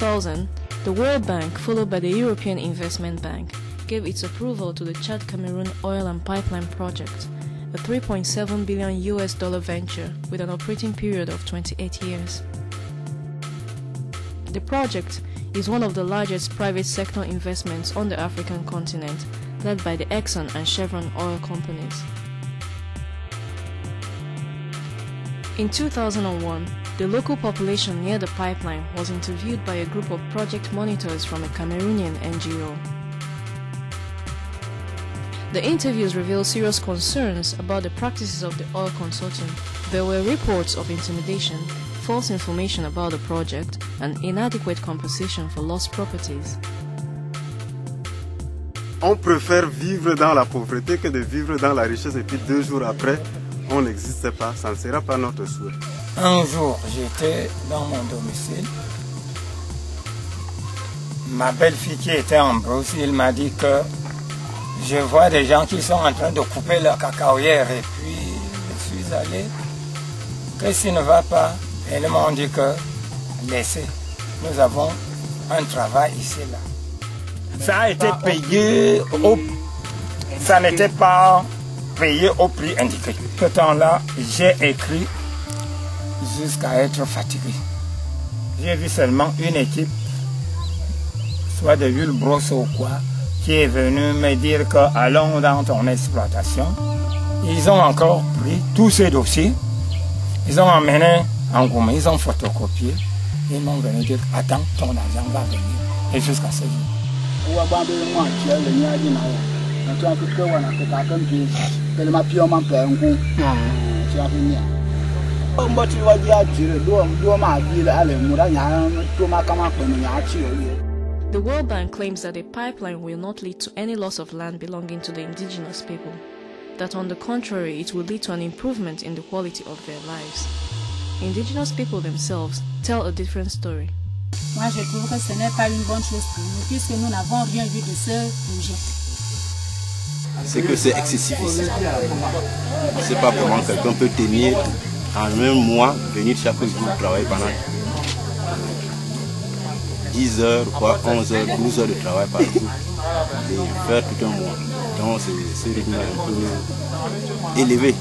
2000, the World Bank, followed by the European Investment Bank, gave its approval to the Chad-Cameroon oil and pipeline project, a $3.7 billion venture with an operating period of 28 years. The project is one of the largest private sector investments on the African continent, led by the Exxon and Chevron oil companies. In 2001, the local population near the pipeline was interviewed by a group of project monitors from a Cameroonian NGO. The interviews revealed serious concerns about the practices of the oil consortium. There were reports of intimidation, false information about the project, and inadequate compensation for lost properties. On préfère vivre dans la pauvreté que de vivre dans la richesse et puis 2 jours après, on n'existe pas. Ça ne sera pas notre souhait. Un jour, j'étais dans mon domicile. Ma belle-fille qui était en Brésil m'a dit que je vois des gens qui sont en train de couper leur cacaoyère et puis je suis allé. Qu'est-ce qui ne va pas? Elles m'ont dit que laissez, nous avons un travail ici là. Ça a été payé ça n'était pas payé au prix indiqué. Ce temps-là, j'ai écrit jusqu'à être fatigué. J'ai vu seulement une équipe, soit de Jules Brosse ou quoi, qui est venue me dire que allons dans ton exploitation. Ils ont encore pris tous ces dossiers, ils ont emmené en Goumé, ils ont photocopié, ils m'ont venu dire attends, ton argent va venir. Et jusqu'à ce jour. The World Bank claims that a pipeline will not lead to any loss of land belonging to the indigenous people, that on the contrary it will lead to an improvement in the quality of their lives. Indigenous people themselves tell a different story. Moi je trouve que ce n'est pas une bonne chose pour nous, puisque nous n'avons rien vu de ce projet. C'est que c'est excessif ici. Je ne sais pas comment quelqu'un peut tenir en un mois, venir chaque jour travailler pendant 10 heures, 11 heures, 12 heures de travail par jour et faire tout un mois. Donc ce rythme est un peu élevé.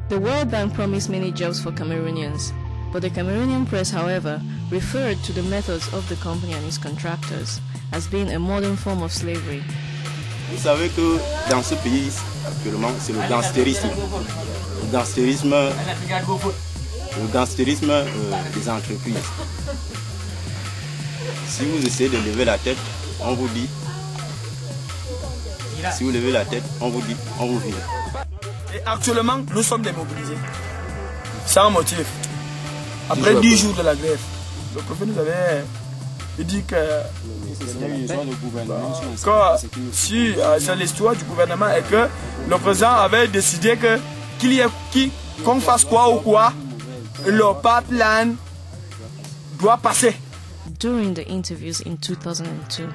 The World Bank promised many jobs for Cameroonians, but the Cameroonian press, however, referred to the methods of the company and its contractors as being a modern form of slavery. Vous savez que dans ce pays, actuellement, c'est le gangstérisme. Le gangstérisme des entreprises. Si vous essayez de lever la tête, on vous dit. Si vous levez la tête, on vous dit, on vous vire. Et actuellement, nous sommes démobilisés. Sans motif. Après 10 jours de la grève, le préfet nous avait dit que si c'est l'histoire du gouvernement et que le président avait décidé qu'on fasse quoi ou quoi, le pipeline doit passer. During the interviews in 2002,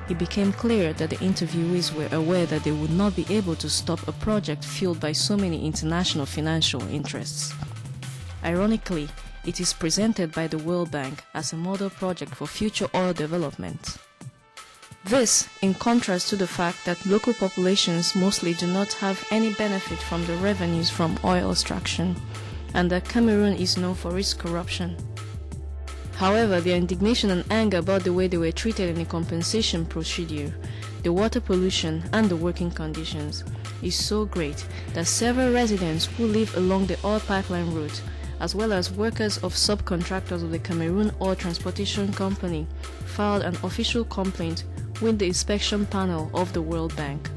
it became clear that the interviewees were aware that they would not be able to stop a project fueled by so many international financial interests. Ironically, it is presented by the World Bank as a model project for future oil development. This, in contrast to the fact that local populations mostly do not have any benefit from the revenues from oil extraction, and that Cameroon is known for its corruption. However, their indignation and anger about the way they were treated in the compensation procedure, the water pollution and the working conditions is so great that several residents who live along the oil pipeline route, as well as workers of subcontractors of the Cameroon Oil Transportation Company, filed an official complaint with the inspection panel of the World Bank.